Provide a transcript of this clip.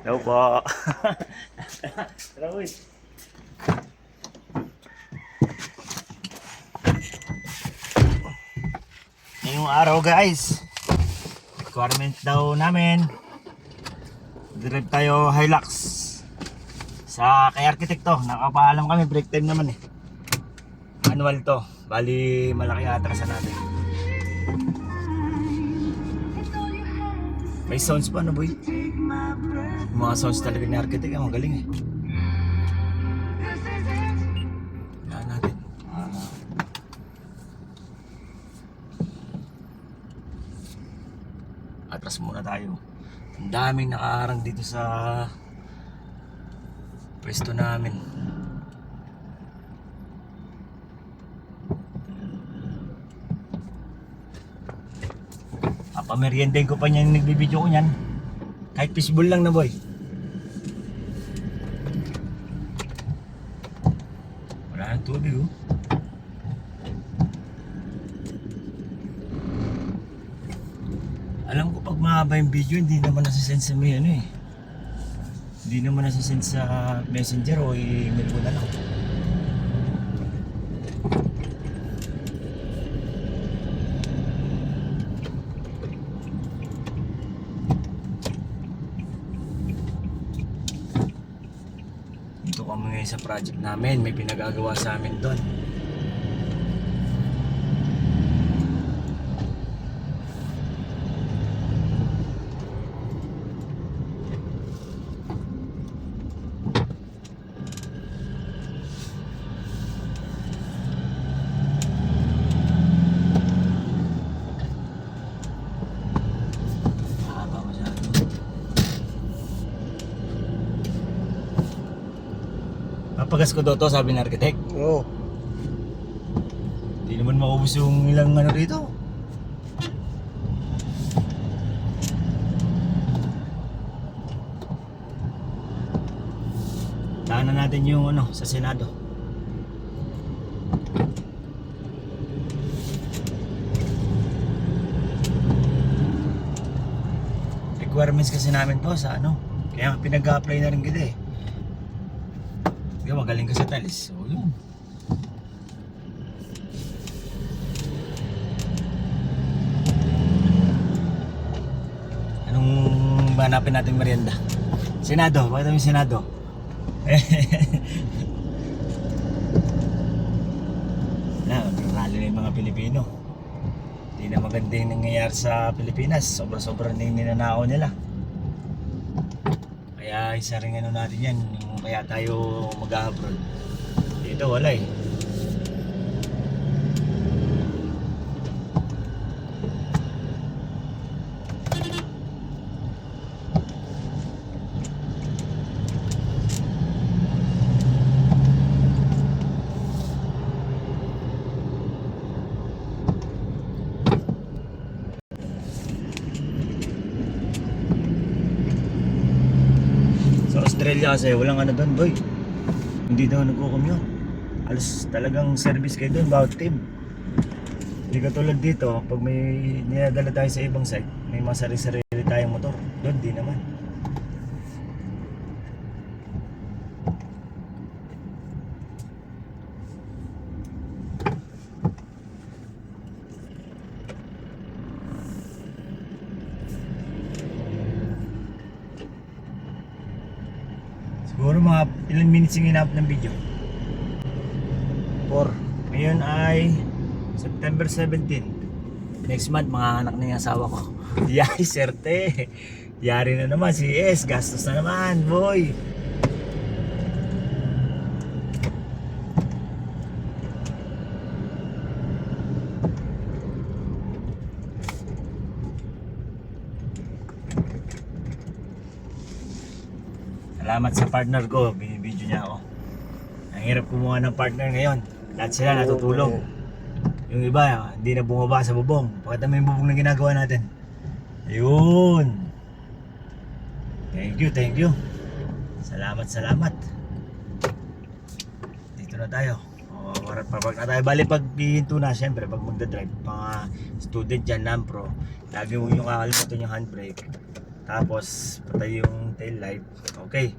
Hello po. Tara, uy. Ngayong araw guys, requirement daw namin, drive tayo Hilux sa kay arkitekto. Nakapaalam kami, break time naman eh. Manual to, bali malaki atrasan natin. May sounds pa na boy. Yung mga sounds talaga ni arkitek, ang galing eh. Yan natin. Atras muna tayo. Ang daming nakaharang dito sa pwesto namin. Pameriendahin ko pa niyan, nagbibideo ko niyan. Kahit fishbowl lang na boy. Wala nang tubig oh. Alam ko pag mahaba yung video, hindi naman nasasend sa may ano eh. Hindi naman nasasend sa messenger o i-email ko na lang. Dito kami ngayon sa project namin, may pinagagawa sa amin doon. Papagas ko daw to, sabi ng architect. Oo. Hindi naman maubos yung ilang ano rito. Tahanan natin yung ano sa Senado. Requirements kasi namin to sa ano. Kaya pinag-a-apply na rin kita eh. Kaya magaling ka sa tiles. So yun. Anong hanapin natin merienda? Senado, bakit namin Senado? Rally na yung mga Pilipino. Hindi na maganda yung nangyayari sa Pilipinas. Sobra-sobra na yung ninanao nila. Kaya isa rin ano natin yan, yung kaya tayo mag-abroad. Dito wala eh. Sa Australia kasi walang ano doon boy. Hindi daw nagko-commute. Alas talagang service kayo doon bawat team. Hindi katulad dito, pag may ninadala tayo sa ibang site, may mga sarili-sarili tayong motor. Doon di naman. Siguro mga ilang minutes yung inabot ng video. 4. Ngayon ay September 17. Next month mga anak na yung asawa ko. Yay, serte. Yari na naman si S. Gastos na naman, boy. Salamat sa partner ko, binibidyo niya ako. Ang hirap kumuha ng partner ngayon. Lahat sila natutulog. Yung iba, hindi na bumaba sa bubong. Pakita mo yung bubong na ginagawa natin. Ayun. Thank you. Salamat. Dito na tayo. Pag na tayo, bali pag hihinto na, syempre, pag magdadrive, mga student dyan, non-pro, lagi huwag nyo kakalimutan yung handbrake. Tapos patay yung tail light. Okay.